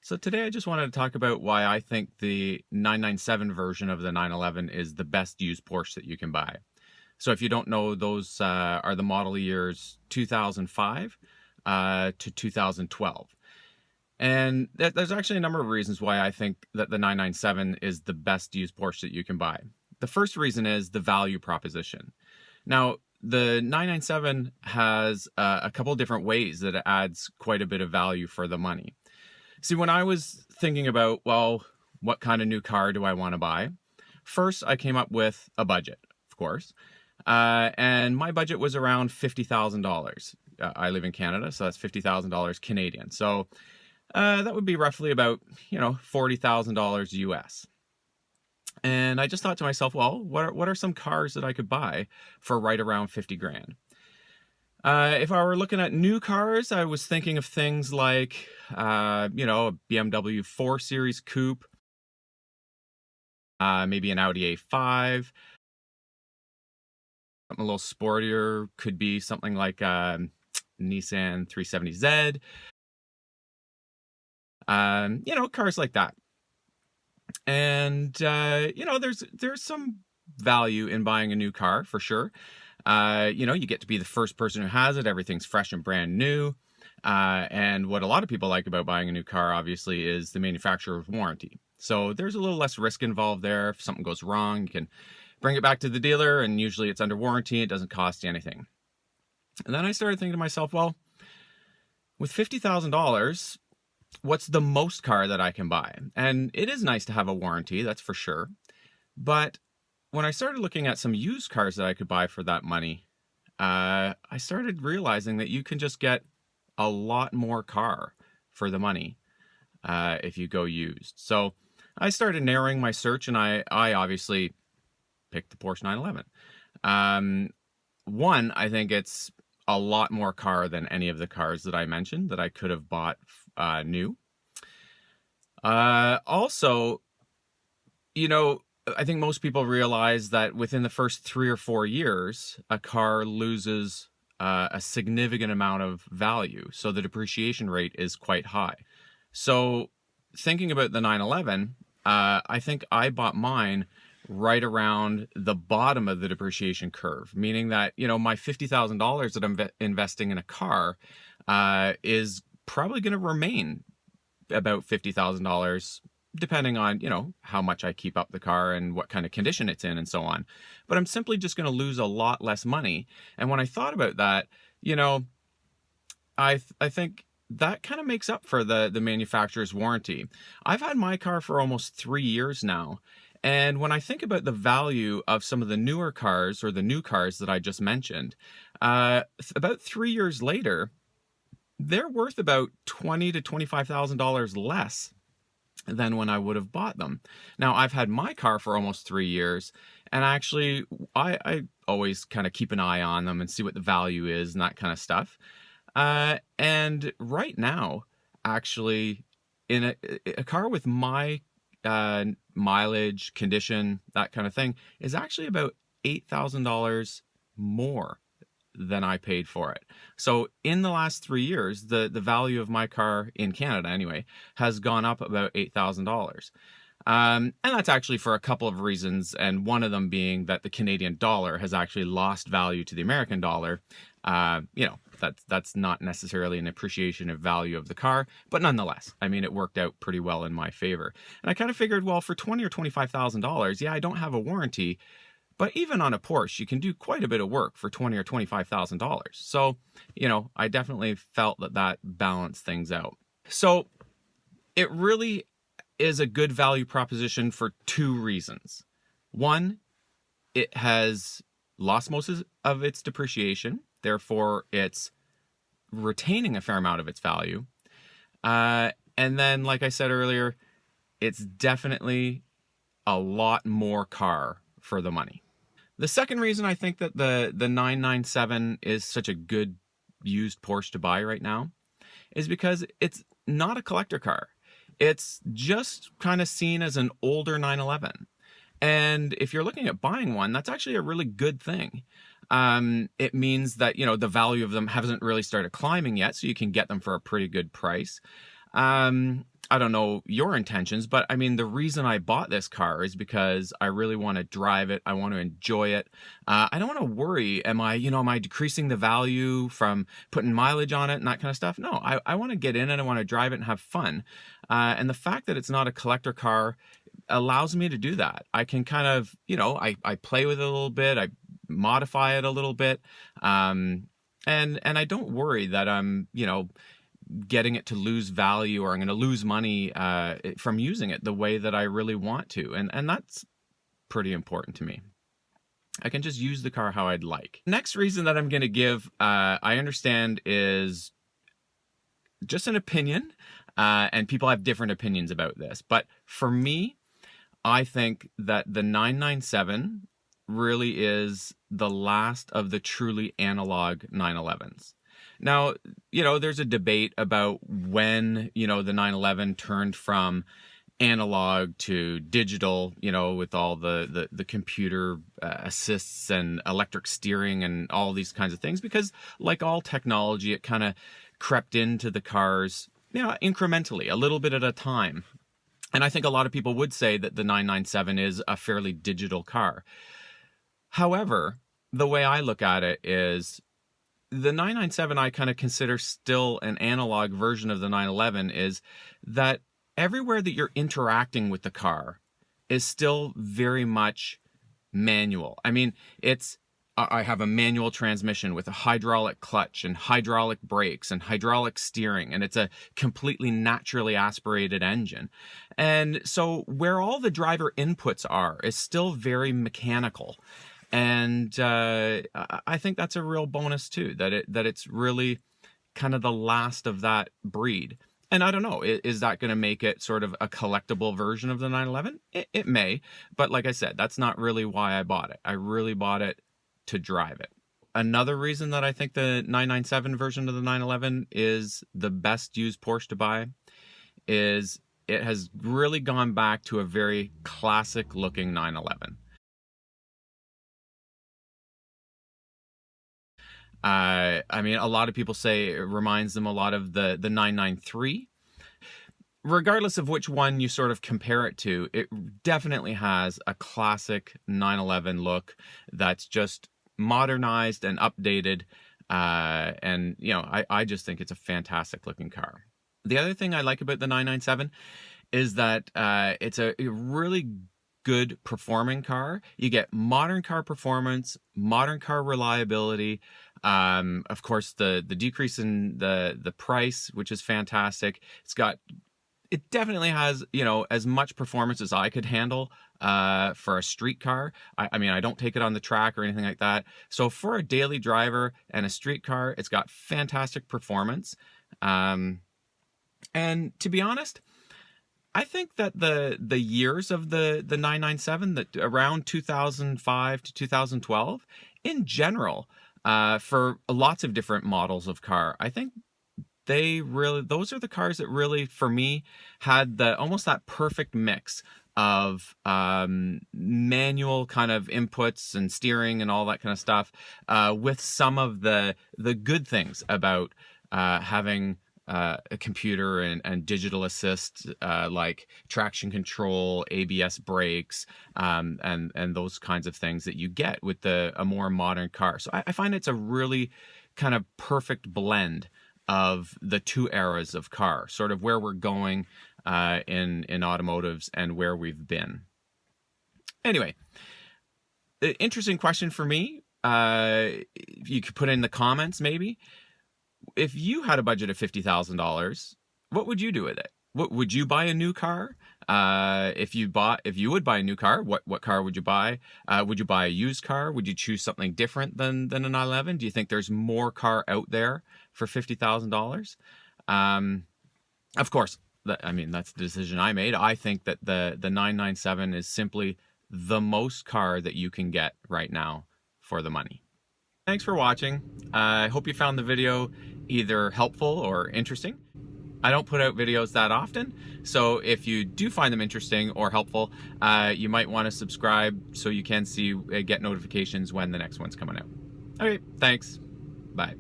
So today I just wanted to talk about why I think the 997 version of the 911 is the best used Porsche that you can buy. So if you don't know, those are the model years 2005 to 2012. And there's actually a number of reasons why I think that the 997 is the best used Porsche that you can buy. The first reason is the value proposition. Now, the 997 has a couple different ways that it adds quite a bit of value for the money. See, when I was thinking about, well, what kind of new car do I want to buy? First, I came up with a budget, of course. And my budget was around $50,000. I live in Canada, so that's $50,000 Canadian. So that would be roughly about, $40,000 US. And I just thought to myself, well, what are some cars that I could buy for right around 50 grand? If I were looking at new cars, I was thinking of things like, a BMW 4 Series Coupe, maybe an Audi A5, something a little sportier, could be something like Nissan 370Z, cars like that. And, there's some value in buying a new car for sure. You get to be the first person who has it. Everything's fresh and brand new. And what a lot of people like about buying a new car, obviously, is the manufacturer's warranty. So there's a little less risk involved there. If something goes wrong, you can bring it back to the dealer, and usually it's under warranty. It doesn't cost you anything. And then I started thinking to myself, well, with $50,000, what's the most car that I can buy? And it is nice to have a warranty, that's for sure. But when I started looking at some used cars that I could buy for that money, I started realizing that you can just get a lot more car for the money if you go used. So I started narrowing my search, and I obviously picked the Porsche 911. One, I think it's a lot more car than any of the cars that I mentioned that I could have bought new. Also, I think most people realize that within the first 3 or 4 years, a car loses a significant amount of value. So the depreciation rate is quite high. So thinking about the 911, I think I bought mine right around the bottom of the depreciation curve, meaning that, my $50,000 that I'm investing in a car is probably going to remain about $50,000, depending on, how much I keep up the car and what kind of condition it's in and so on. But I'm simply just going to lose a lot less money. And when I thought about that, I think that kind of makes up for the manufacturer's warranty. I've had my car for almost 3 years now. And when I think about the value of some of the newer cars or the new cars that I just mentioned, about 3 years later, they're worth about $20,000 to $25,000 less than when I would have bought them. Now, I've had my car for almost 3 years, and actually, I always kind of keep an eye on them and see what the value is and that kind of stuff. And right now, actually, in a car with my mileage, condition, that kind of thing, is actually about $8,000 more than I paid for it. So in the last 3 years, the value of my car in Canada anyway has gone up about $8,000. And that's actually for a couple of reasons, and one of them being that the Canadian dollar has actually lost value to the American dollar. That's not necessarily an appreciation of value of the car, but nonetheless, it worked out pretty well in my favor. And I kind of figured, well, for $20,000 or $25,000, yeah, I don't have a warranty, but even on a Porsche, you can do quite a bit of work for $20,000 or $25,000. So, I definitely felt that balanced things out. So it really is a good value proposition for 2 reasons. One, it has lost most of its depreciation. Therefore, it's retaining a fair amount of its value. And then, like I said earlier, it's definitely a lot more car for the money. The second reason I think that the 997 is such a good used Porsche to buy right now is because it's not a collector car. It's just kind of seen as an older 911. And if you're looking at buying one, that's actually a really good thing. It means that, the value of them hasn't really started climbing yet, so you can get them for a pretty good price. I don't know your intentions, but I mean, the reason I bought this car is because I really want to drive it. I want to enjoy it. I don't want to worry. Am I decreasing the value from putting mileage on it and that kind of stuff? No, I want to get in and I want to drive it and have fun. And the fact that it's not a collector car allows me to do that. I can kind of, I play with it a little bit. I modify it a little bit. And I don't worry that I'm, getting it to lose value or I'm going to lose money from using it the way that I really want to. And that's pretty important to me. I can just use the car how I'd like. Next reason that I'm going to give, I understand, is just an opinion. And people have different opinions about this. But for me, I think that the 997 really is the last of the truly analog 911s. Now, there's a debate about when, the 911 turned from analog to digital, with all the computer assists and electric steering and all these kinds of things, because like all technology, it kind of crept into the cars, incrementally, a little bit at a time. And I think a lot of people would say that the 997 is a fairly digital car. However, the way I look at it is the 997 I kind of consider still an analog version of the 911 is that everywhere that you're interacting with the car is still very much manual. I mean, I have a manual transmission with a hydraulic clutch and hydraulic brakes and hydraulic steering, and it's a completely naturally aspirated engine. And so where all the driver inputs are is still very mechanical. And I think that's a real bonus too, that it's really kind of the last of that breed. And I don't know, is that going to make it sort of a collectible version of the 911? It may, but like I said, that's not really why I bought it. I really bought it to drive it. Another reason that I think the 997 version of the 911 is the best used Porsche to buy is it has really gone back to a very classic looking 911. I mean, a lot of people say it reminds them a lot of the 993. Regardless of which one you sort of compare it to, it definitely has a classic 911 look that's just modernized and updated. And, I just think it's a fantastic looking car. The other thing I like about the 997 is that it's a really good performing car. You get modern car performance, modern car reliability. Of course, the decrease in the price, which is fantastic. It definitely has, as much performance as I could handle for a street car. I mean, I don't take it on the track or anything like that. So for a daily driver and a street car, it's got fantastic performance. And to be honest, I think that the years of the 997, that around 2005 to 2012, in general, for lots of different models of car, I think those are the cars that really, for me, had almost that perfect mix of manual kind of inputs and steering and all that kind of stuff, with some of the good things about having a computer and digital assist, like traction control, ABS brakes, and those kinds of things that you get with a more modern car. So I find it's a really kind of perfect blend of the two eras of car, sort of where we're going in automotives and where we've been. Anyway, interesting question for me. You could put in the comments maybe. If you had a budget of $50,000, what would you do with it? Would you buy a new car? If you would buy a new car, what car would you buy? Would you buy a used car? Would you choose something different than a 911? Do you think there's more car out there for $50,000? Of course, that's the decision I made. I think that the 997 is simply the most car that you can get right now for the money. Thanks for watching. I hope you found the video either helpful or interesting. I don't put out videos that often, so if you do find them interesting or helpful, you might want to subscribe so you can get notifications when the next one's coming out. Okay, thanks. Bye.